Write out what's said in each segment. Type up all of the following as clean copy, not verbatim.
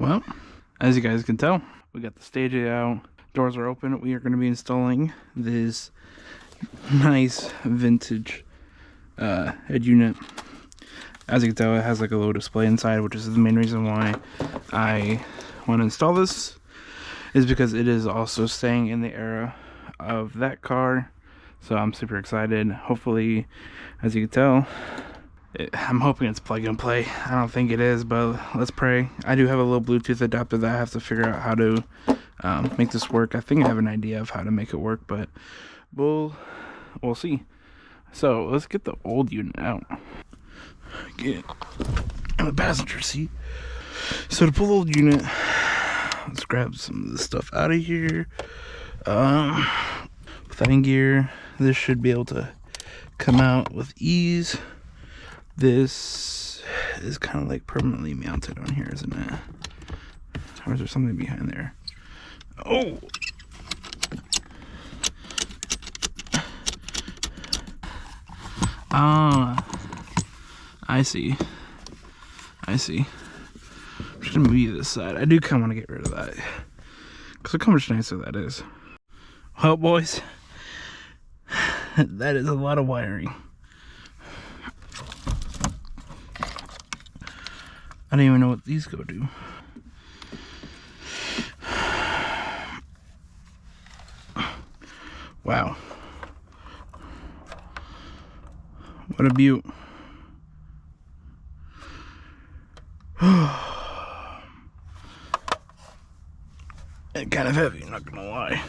Well, as you guys can tell, we got the stagea out. Doors are open. We are going to be installing this nice vintage head unit. As you can tell, it has like a low display inside, which is the main reason why I want to install this, is because it is also staying in the era of that car. So I'm super excited. Hopefully, as you can tell, I'm hoping it's plug and play. I don't think it is, but let's pray. I do have a little Bluetooth adapter that I have to figure out how to make this work. I think I have an idea of how to make it work, but we'll see. So let's get the old unit out. Get in the passenger seat. So to pull the old unit, let's grab some of this stuff out of here. With that in gear, this should be able to come out with ease. This is kind of like permanently mounted on here, isn't it? Or is there something behind there? Oh! Ah, I see. I'm just gonna move you to this side. I do kind of want to get rid of that, because look how much nicer that is. Well, boys, that is a lot of wiring. I don't even know what these go to. Wow. What a beaut. And kind of heavy, not gonna lie.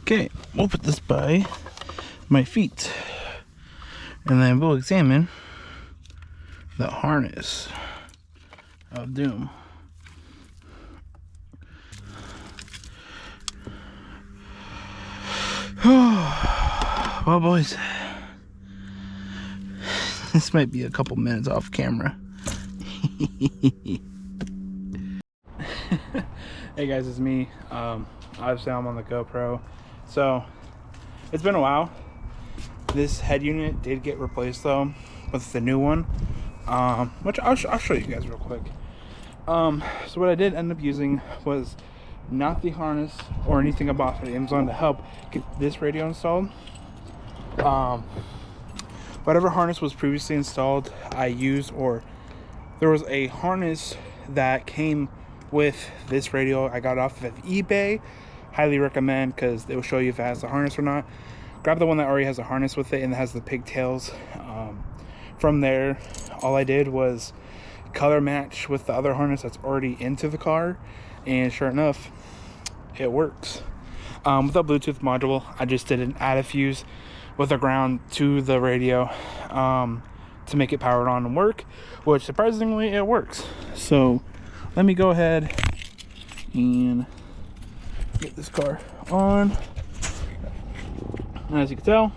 Okay, we'll put this by my feet, and then we'll examine the harness of doom. Well, boys, this might be a couple minutes off camera. Hey guys, it's me. Obviously I'm on the GoPro, so it's been a while. This head unit did get replaced though with the new one, which I'll show you guys real quick. So what I did end up using was not the harness or anything I bought from Amazon to help get this radio installed. Whatever harness was previously installed I used, or there was a harness that came with this radio. I got it off of eBay. Highly recommend, because they will show you if it has the harness or not. Grab the one that already has a harness with it and it has the pigtails. From there, all I did was color match with the other harness that's already into the car, and sure enough, it works. With the Bluetooth module, I just did an add a fuse with a ground to the radio to make it powered on and work, which surprisingly it works. So let me go ahead and get this car on. As you can tell,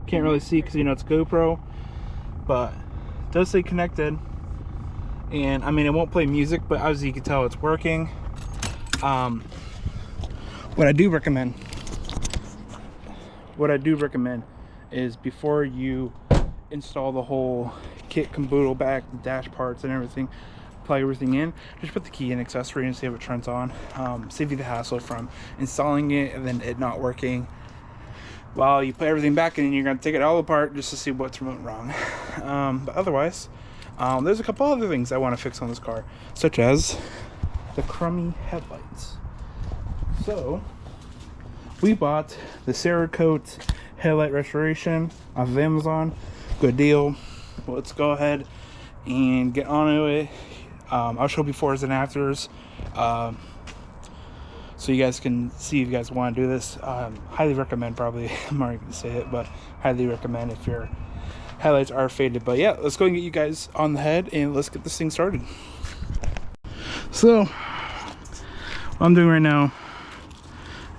can't really see because it's GoPro, but it does say connected. And I mean, it won't play music, but as you can tell, it's working. What I do recommend is, before you install the whole kit, caboodle back, dash parts and everything, plug everything in, just put the key in accessory and see if it turns on. Save you the hassle from installing it and then it not working while you put everything back in, and you're going to take it all apart just to see what's went wrong. But otherwise, there's a couple other things I want to fix on this car, such as the crummy headlights. So we bought the Cerakote headlight restoration off of Amazon. Good deal. Well, let's go ahead and get onto it. I'll show befores and afters, so you guys can see if you guys want to do this. Highly recommend, probably I'm already going to say it, but highly recommend if your headlights are faded. But yeah, let's go and get you guys on the head and let's get this thing started. So what I'm doing right now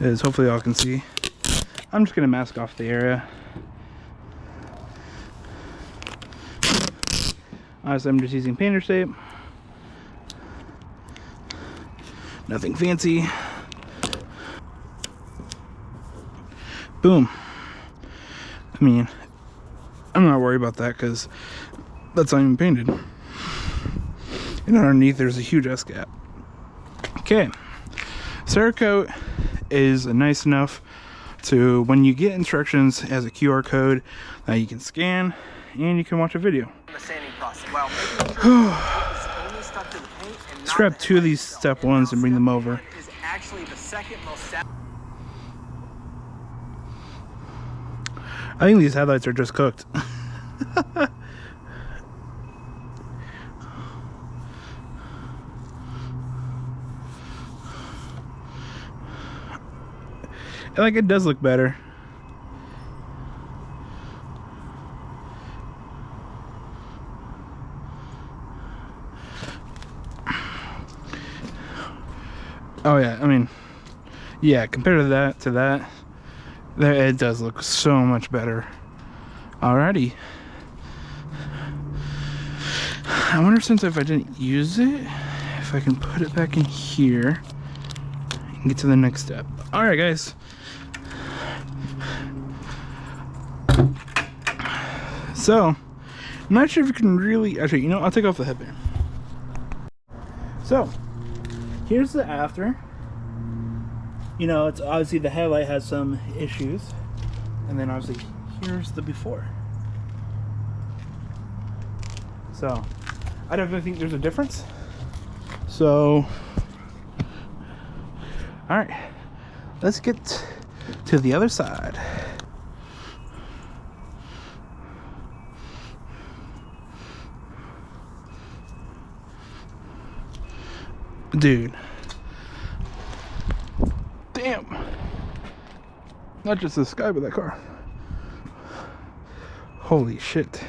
is, hopefully y'all can see, I'm just going to mask off the area. So I'm just using painter's tape. Nothing fancy. Boom. I mean, I'm not worried about that because that's not even painted. And underneath there's a huge S gap. Okay, Cerakote is nice enough to, when you get instructions as a QR code that you can scan and you can watch a video. Let's grab 2 of these step 1s and bring them over. I think these headlights are just cooked. Like, it does look better. Oh yeah, I mean, yeah, compared to that, it does look so much better. Alrighty. I wonder, since if I didn't use it, if I can put it back in here and get to the next step. Alright guys. So, I'm not sure if you can really, actually, you know, I'll take off the headband. So, here's the after. You know, it's obviously the headlight has some issues. And then obviously, here's the before. So, I definitely think there's a difference. So, alright, let's get to the other side. Dude. Damn. Not just this guy, but that car. Holy shit.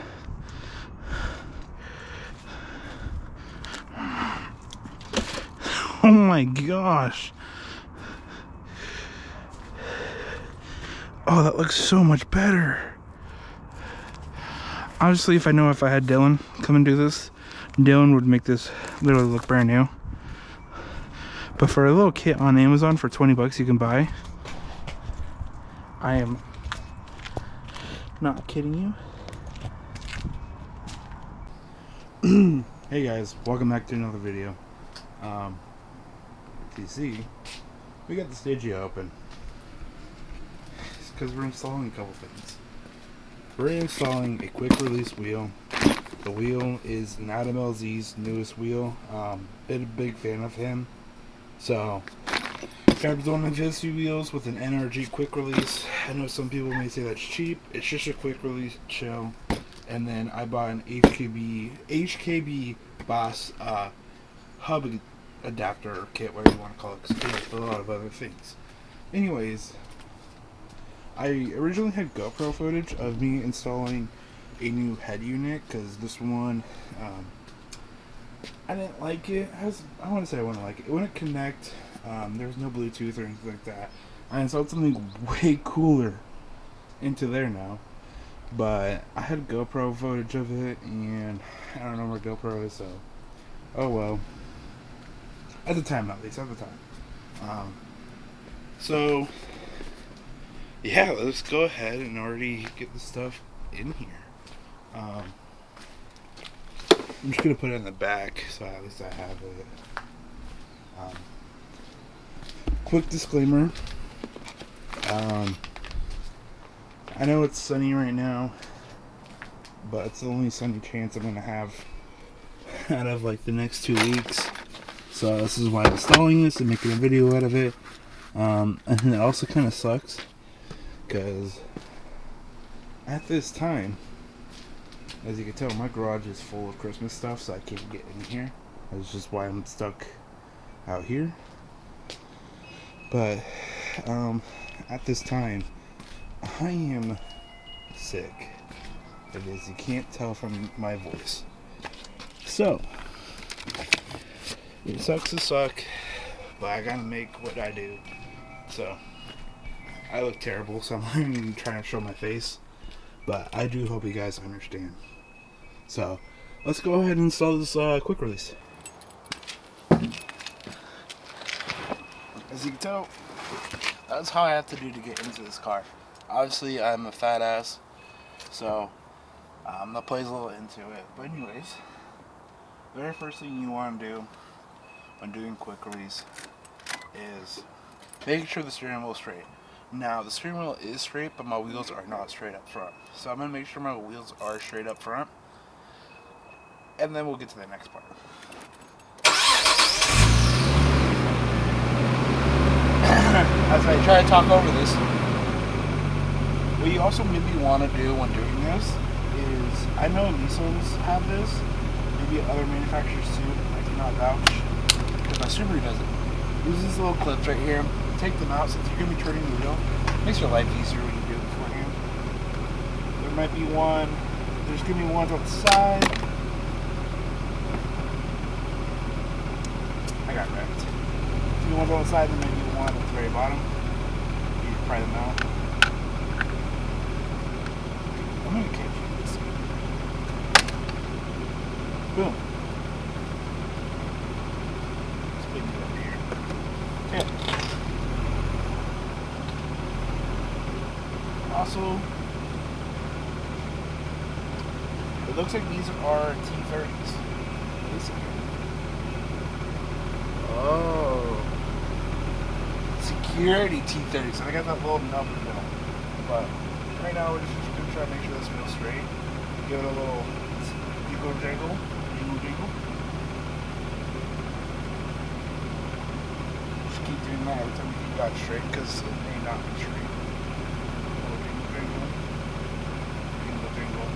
Oh my gosh. Oh, that looks so much better. Obviously, if I had Dylan come and do this, Dylan would make this literally look brand new. But for a little kit on Amazon for 20 bucks you can buy, I am not kidding you. Hey guys, welcome back to another video. You see, we got the stagea open. It's because we're installing a couple things. We're installing a quick release wheel. The wheel is Adam LZ's newest wheel. Been a big fan of him. So, grabbed one of his wheels with an NRG quick release. I know some people may say that's cheap. It's just a quick release shell. And then I bought an HKB Boss hub adapter kit, whatever you want to call it, because it came with a lot of other things. Anyways, I originally had GoPro footage of me installing a new head unit, because this one, I didn't like it. I want to say I wouldn't like it. It wouldn't connect. There was no Bluetooth or anything like that. I installed something way cooler into there now. But I had GoPro footage of it, and I don't know where GoPro is, so oh well. At the time, at least, at the time. So, yeah, let's go ahead and already get the stuff in here. I'm just going to put it in the back, so at least I have it. Quick disclaimer. I know it's sunny right now, but it's the only sunny chance I'm going to have out of like the next 2 weeks. So this is why I'm installing this and making a video out of it. And it also kind of sucks because at this time, as you can tell, my garage is full of Christmas stuff, so I can't get in here. That's just why I'm stuck out here. But at this time, I am sick. As you can't tell from my voice. So, it sucks to suck, but I gotta make what I do. So, I look terrible, so I'm not even trying to show my face. But I do hope you guys understand. So, let's go ahead and install this quick release. As you can tell, that's how I have to do to get into this car. Obviously, I'm a fat ass, so that plays a little into it. But anyways, The very first thing you want to do when doing quick release is making sure the steering wheel is straight. Now, the steering wheel is straight, but my wheels are not straight up front. So I'm going to make sure my wheels are straight up front, and then we'll get to the next part. As I try to talk over this, what you also maybe want to do when doing this is, I know Nissans have this, maybe other manufacturers too, I cannot vouch, because my Subaru does it. Use these little clips right here, take them out since you're going to be turning the wheel. Makes your life easier when you do it beforehand. There might be one, there's going to be ones on the side. I got wrecked. There's ones on the side, and then maybe one at the very bottom. You can pry them out. I'm going to catch you this. Boom. Let's put it up here. Okay. Also, it looks like these are T30s. Oh. Security T30s. So I got that little nub in the middle. But right now we're just going to try to make sure this wheel's straight. Give it a little jingle. Just keep doing that every time you keep that straight, because it may not be straight. A little jingle.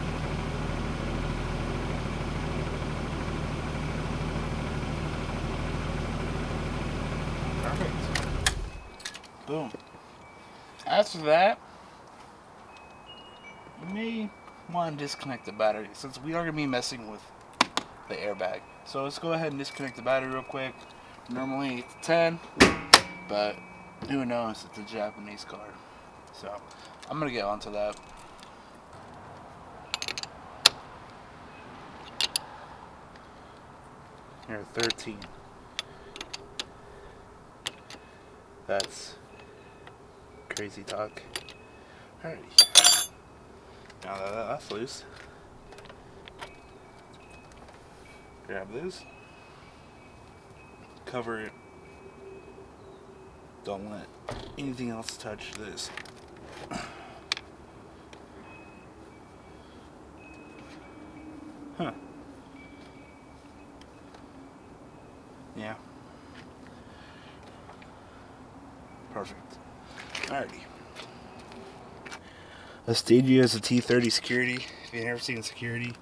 Perfect. Boom. After that, you may want to disconnect the battery, since we are going to be messing with the airbag. So let's go ahead and disconnect the battery real quick. Normally it's 10, but who knows, it's a Japanese car. So I'm going to get onto that. Here, 13. That's crazy talk. Alrighty. Now that that's loose, grab this, cover it, don't let anything else touch this. Huh. Yeah. Perfect. Alrighty. A stagea is a T30 security. If you've never seen security,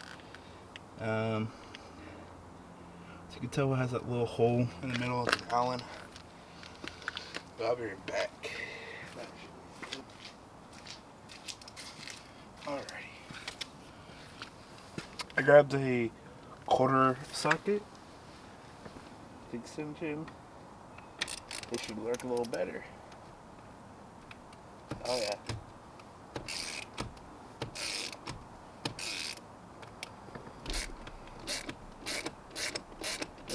so you can tell it has that little hole in the middle of the Allen. But I'll be right back. Alrighty. I grabbed a quarter socket extension. It should work a little better. Oh yeah.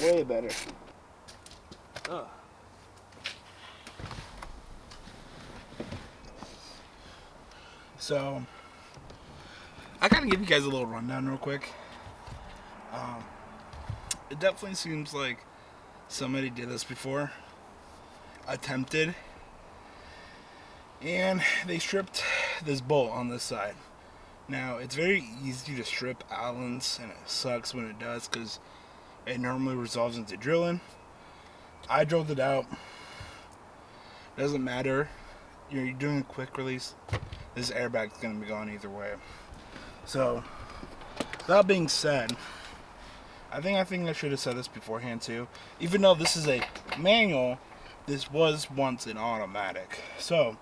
Way better. Ugh. So, I gotta give you guys a little rundown real quick. It definitely seems like somebody did this before. Attempted. And they stripped this bolt on this side. Now, it's very easy to strip Allens, and it sucks when it does because it normally resolves into drilling. I drilled it out. Doesn't matter. You're doing a quick release. This airbag's going to be gone either way. So, that being said, I think I should have said this beforehand too. Even though this is a manual, this was once an automatic. So,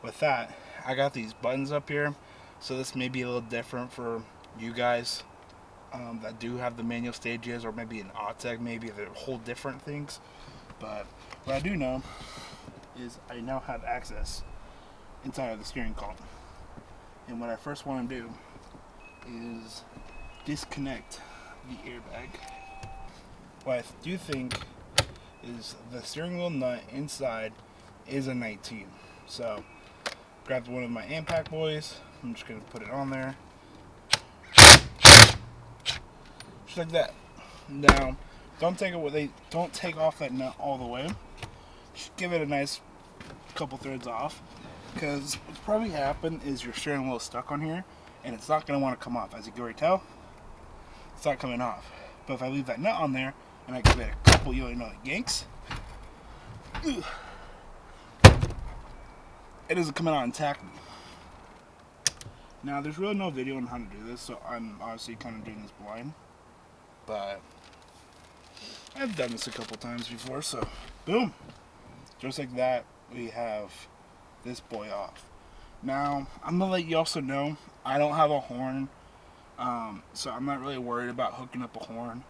with that, I got these buttons up here. So this may be a little different for you guys that do have the manual stages, or maybe an Autec, maybe they're whole different things. But what I do know is I now have access inside of the steering column. And what I first want to do is disconnect the airbag. What I do think is the steering wheel nut inside is a 19. So grabbed one of my Impact boys. I'm just going to put it on there. Just like that. Now, don't take off that nut all the way. Just give it a nice couple threads off, because what's probably happened is you're steering a little stuck on here, and it's not going to want to come off. As you can already tell, it's not coming off. But if I leave that nut on there and I give it a couple, yanks, it isn't coming out intact. Now, there's really no video on how to do this, so I'm obviously kind of doing this blind. But I've done this a couple times before, so boom. Just like that, we have this boy off. Now, I'm going to let you also know, I don't have a horn, so I'm not really worried about hooking up a horn.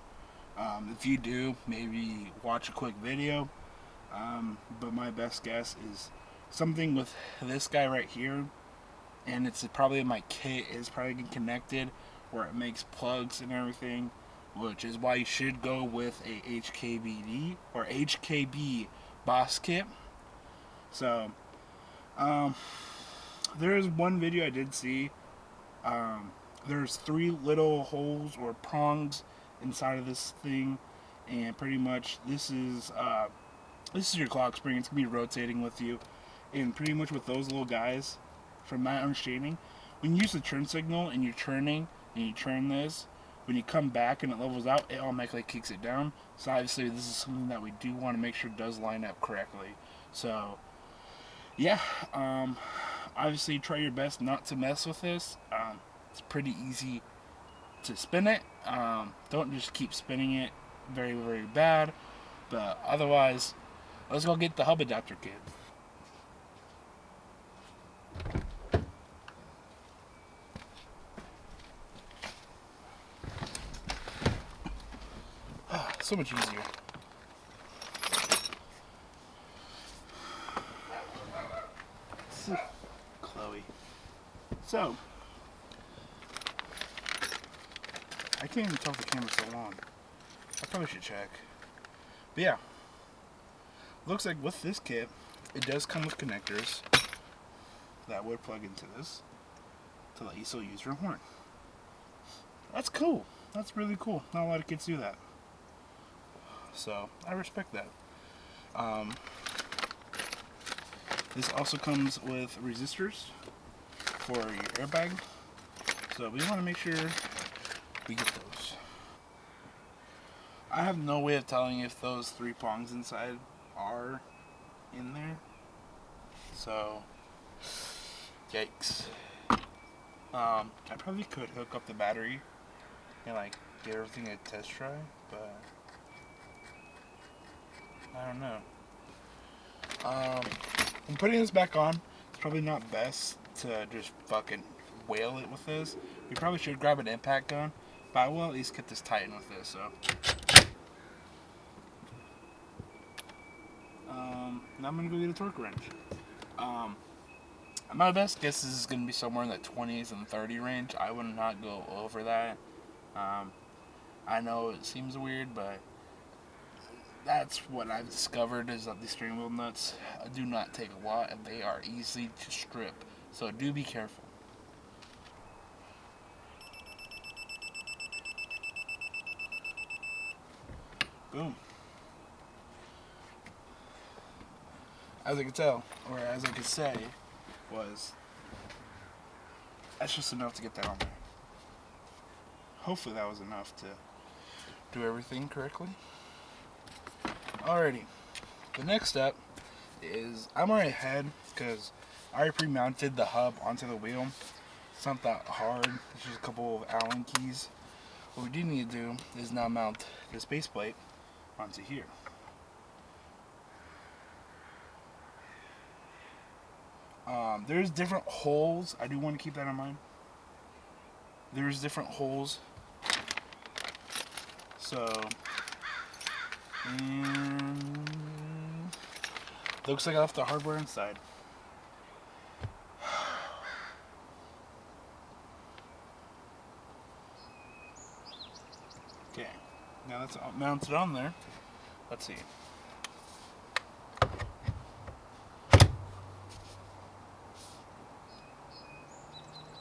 If you do, maybe watch a quick video. But my best guess is something with this guy right here, and it's probably in my kit, is probably connected where it makes plugs and everything, which is why you should go with a HKBD or HKB boss kit. So there's one video I did see. There's 3 little holes or prongs inside of this thing, and pretty much this is your clock spring. It's gonna be rotating with you, and pretty much with those little guys, from my understanding, when you use the turn signal and you're turning and you turn this, when you come back and it levels out, it automatically kicks it down. So obviously this is something that we do want to make sure does line up correctly. So yeah, obviously try your best not to mess with this. It's pretty easy to spin it. Don't just keep spinning it very, very bad. But otherwise, let's go get the hub adapter kit. So much easier. Chloe. So, I can't even tell if the camera's so long. I probably should check. But yeah, looks like with this kit, it does come with connectors that would plug into this to let you still use your horn. That's cool. That's really cool. Not a lot of kids do that. So, I respect that. This also comes with resistors for your airbag. So we want to make sure we get those. I have no way of telling if those 3 prongs inside are in there. So, yikes. I probably could hook up the battery and like get everything a test try, but I don't know. I'm putting this back on. It's probably not best to just fucking whale it with this. We probably should grab an impact gun, but I will at least get this tightened with this. So, now I'm gonna go get a torque wrench. My best guess is going to be somewhere in the 20s and 30 range. I would not go over that. I know it seems weird, but that's what I've discovered is that the steering wheel nuts do not take a lot, and they are easy to strip. So do be careful. Boom. As I could tell, or as I could say, that's just enough to get that on there. Hopefully that was enough to do everything correctly. Alrighty, the next step is I'm already ahead because I already pre-mounted the hub onto the wheel. It's not that hard, it's just a couple of Allen keys. What we do need to do is now mount this base plate onto here. There's different holes. I do want to keep that in mind. There's different holes. So, looks like I left the hardware inside. Okay, now that's mounted on there. Let's see.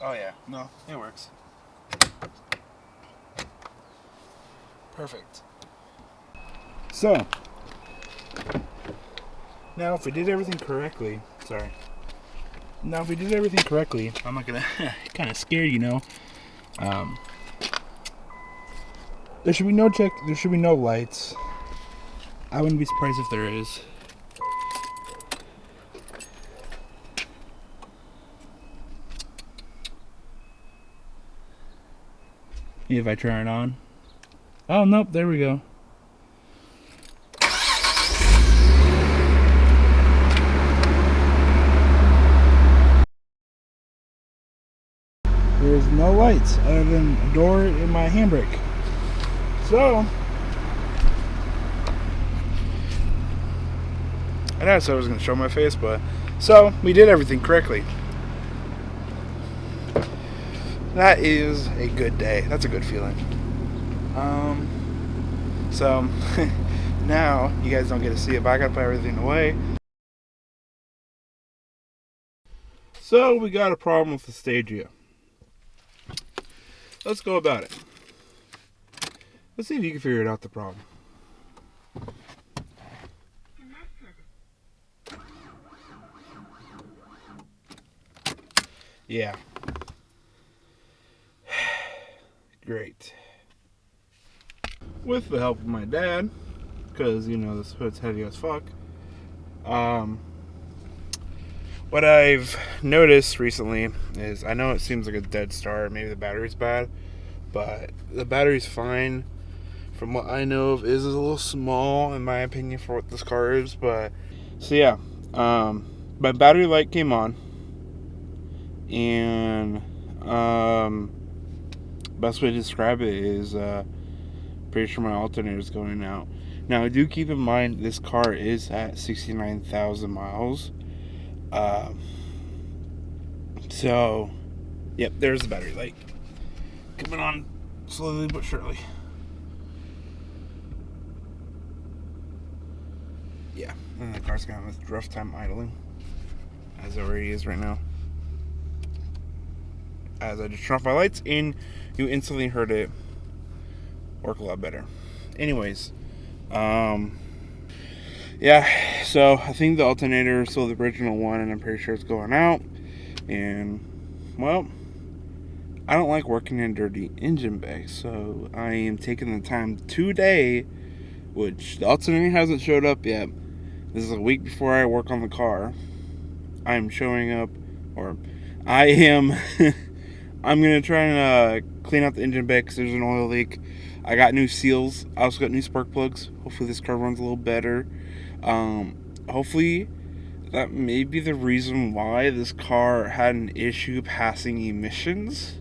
Oh yeah, no, it works. Perfect. So, now if we did everything correctly, now if we did everything correctly, I'm not gonna kind of scare you know. There should be no there should be no lights. I wouldn't be surprised if there is. If I turn it on. Oh, nope, there we go. There's no lights other than a door and my handbrake. So, I know I said I was going to show my face, but so we did everything correctly. That is a good day. That's a good feeling. So now you guys don't get to see it, but I got to put everything away. So we got a problem with the stagea. Let's go about it. Let's see if you can figure it out, the problem. Yeah. Great. With the help of my dad, because, you know, this hood's heavy as fuck. What I've noticed recently is, I know it seems like a dead start, maybe the battery's bad, but the battery's fine. From what I know of, is a little small in my opinion for what this car is, but so yeah, my battery light came on, and best way to describe it is pretty sure my alternator is going out. Now, do keep in mind this car is at 69,000 miles. So, yep, there's the battery light coming on slowly but surely. Yeah, and the car's got a rough time idling, as it already is right now. As I just turned off my lights, and you instantly heard it work a lot better. Anyways, yeah, so I think the alternator is still the original one, and I'm pretty sure it's going out. And, well, I don't like working in dirty engine bay, so I am taking the time today, which the alternator hasn't showed up yet. This is a week before I work on the car. I'm showing up, or I am, I'm going to try and clean out the engine bay because there's an oil leak. I got new seals. I also got new spark plugs. Hopefully this car runs a little better. Hopefully that may be the reason why this car had an issue passing emissions.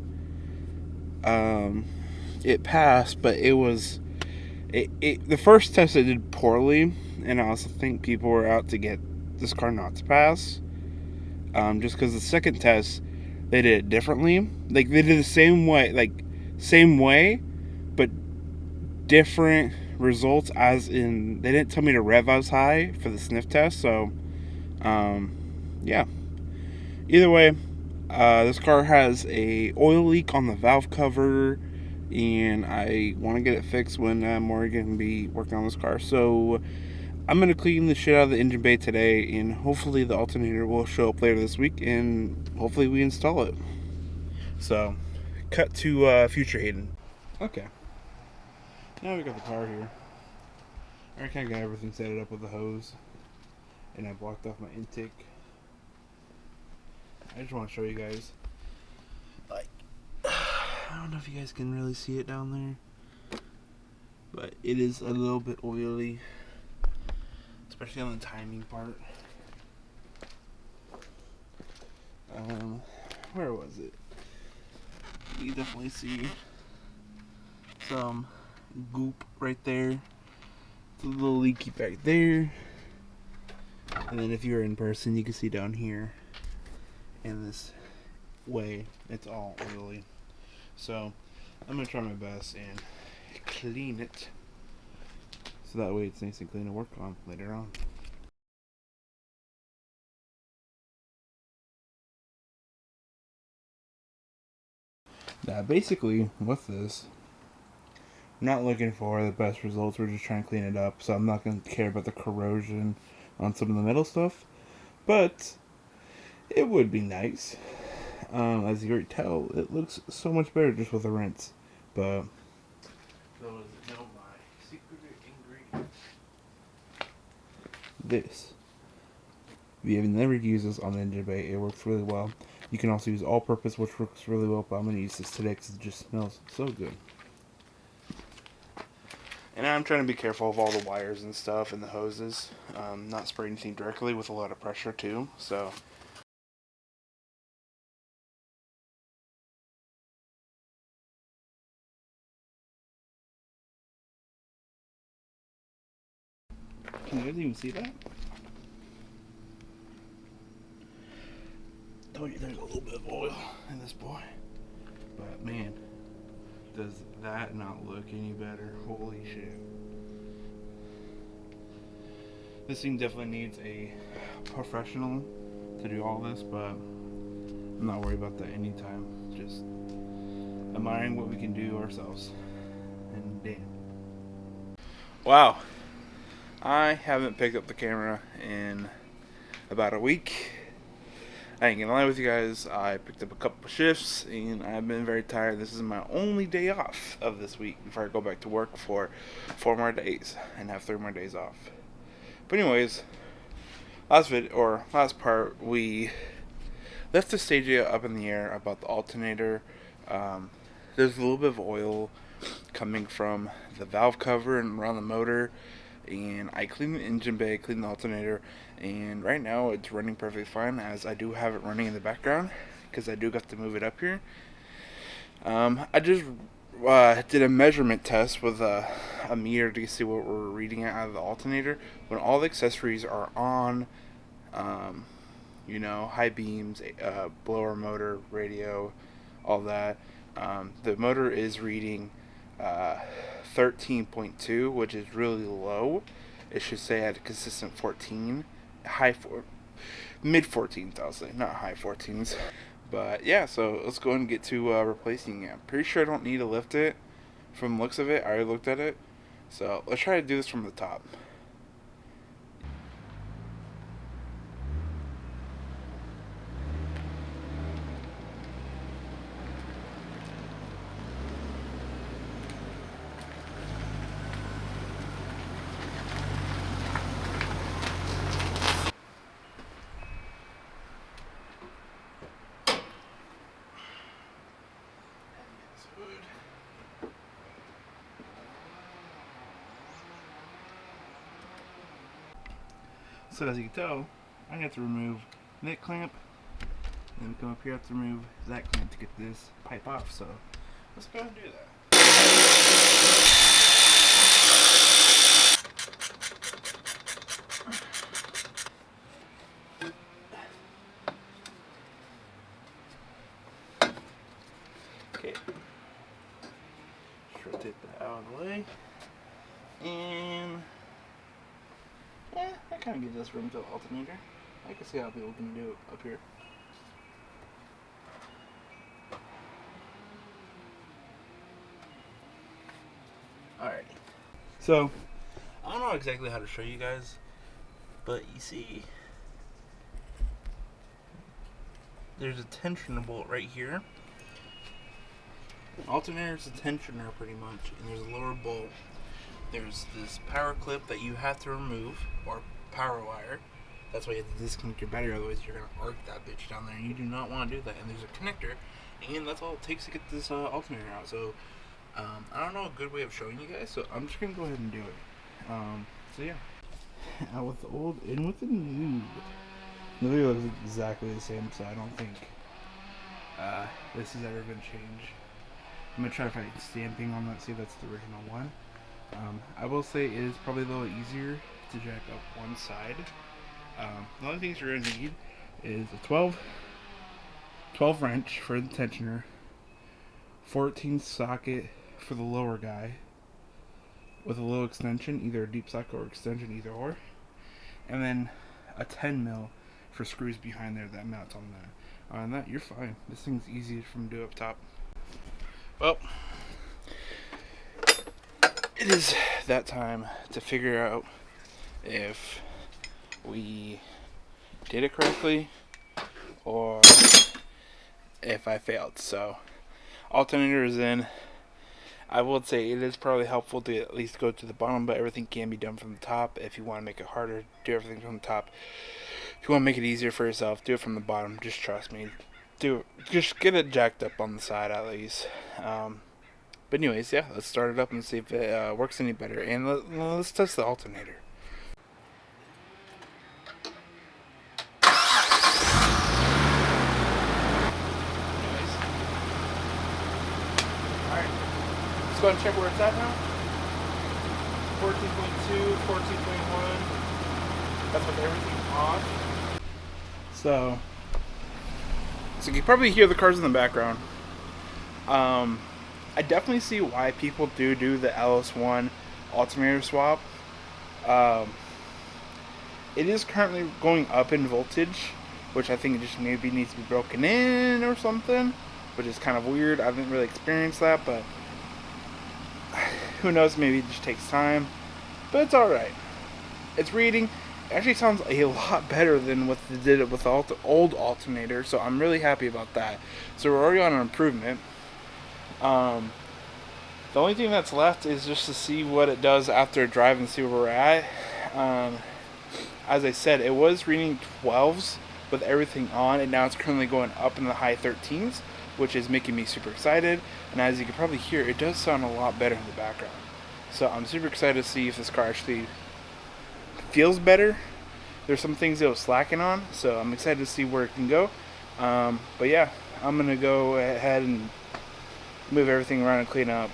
It passed, but it was the first test it did poorly, and I also think people were out to get this car not to pass. Just because the second test they did it differently. Like, they did the same way, but different results, as in they didn't tell me to rev as high for the sniff test. So yeah, either way, this car has a oil leak on the valve cover, and I want to get it fixed when we're going to be working on this car. So I'm going to clean the shit out of the engine bay today, and hopefully the alternator will show up later this week, and hopefully we install it. So, cut to future Hayden. Okay. Now we got the car here. I kind of got everything set it up with the hose, and I blocked off my intake. I just want to show you guys. Like, I don't know if you guys can really see it down there, but it is a little bit oily, especially on the timing part. Where was it? You definitely see some goop right there. It's a little leaky back there. And then if you're in person, you can see down here in this way, it's all oily. So I'm going to try my best and clean it, so that way it's nice and clean to work on later on. Now basically with this, I'm not looking for the best results. We're just trying to clean it up, so I'm not going to care about the corrosion on some of the metal stuff. But it would be nice. As you already tell, it looks so much better just with a rinse. But those that know my secret ingredient. This. If you have never used this on the engine bay, it works really well. You can also use all-purpose, which works really well, but I'm going to use this today because it just smells so good. And I'm trying to be careful of all the wires and stuff and the hoses. Not spray anything directly with a lot of pressure too, so... Can you guys even see that? Told you there's a little bit of oil in this boy. But man, does that not look any better? Holy shit. This thing definitely needs a professional to do all this, but I'm not worried about that anytime. Just admiring what we can do ourselves. And damn. Wow. I haven't picked up the camera in about a week. I ain't gonna lie with you guys, I picked up a couple of shifts and I've been very tired. This is my only day off of this week before I go back to work for 4 more days and have 3 more days off. But anyways, last part, we left the stagea up in the air about the alternator. There's a little bit of oil coming from the valve cover and around the motor. And I cleaned the engine bay, cleaned the alternator, and right now it's running perfectly fine, as I do have it running in the background because I do got to move it up here. I just did a measurement test with a meter to see what we're reading out of the alternator. When all the accessories are on, high beams, blower motor, radio, all that, the motor is reading 13.2, which is really low. It should say at a consistent 14, mid 14s, I'll say, not high 14s. But yeah, so let's go and get to replacing it. I'm pretty sure I don't need to lift it from the looks of it. I already looked at it. So let's try to do this from the top. So as you can tell, I have to remove that clamp, and then come up here, I have to remove that clamp to get this pipe off. So let's go ahead and do that. Okay, just rotate that out of the way, and yeah, that kind of gives us room to the alternator. I can see how people can do it up here. Alright. So, I don't know exactly how to show you guys, but you see, there's a tensioner bolt right here. Alternator's a tensioner pretty much, and there's a lower bolt. There's this power clip that you have to remove, or power wire. That's why you have to disconnect your battery, otherwise you're going to arc that bitch down there, and you do not want to do that. And there's a connector, and that's all it takes to get this alternator out. So, I don't know a good way of showing you guys, so I'm just going to go ahead and do it. So yeah. Out with the old, in with the new. The video looks exactly the same, so I don't think this has ever been changed. I'm going to try to find stamping on that, see if that's the original one. I will say it is probably a little easier to jack up one side. The only things you're going to need is a 12 wrench for the tensioner, 14 socket for the lower guy with a little extension, either a deep socket or extension, either or, and then a 10 mil for screws behind there that mounts on that. On that, you're fine. This thing's easy from do up top. Well, it is that time to figure out if we did it correctly or if I failed. So, alternator is in. I would say it is probably helpful to at least go to the bottom, but everything can be done from the top. If you want to make it harder, do everything from the top. If you want to make it easier for yourself, do it from the bottom. Just trust me. Just get it jacked up on the side at least. But anyways, yeah, let's start it up and see if it works any better. And let's test the alternator. Anyways, all right. Let's go ahead and check where it's at now. 14.2, 14.1. That's with everything off. So you can probably hear the cars in the background. I definitely see why people do the LS1 alternator swap. It is currently going up in voltage, which I think it just maybe needs to be broken in or something, which is kind of weird. I haven't really experienced that, but who knows, maybe it just takes time. But it's alright. It's reading. It actually sounds a lot better than what they did it with the old alternator, so I'm really happy about that. So we're already on an improvement. The only thing that's left is just to see what it does after a drive and see where we're at. As I said, it was reading 12s with everything on, and now it's currently going up in the high 13s, which is making me super excited. And as you can probably hear, it does sound a lot better in the background. So I'm super excited to see if this car actually feels better. There's some things it was slacking on, so I'm excited to see where it can go. But yeah, I'm gonna go ahead and move everything around and clean up.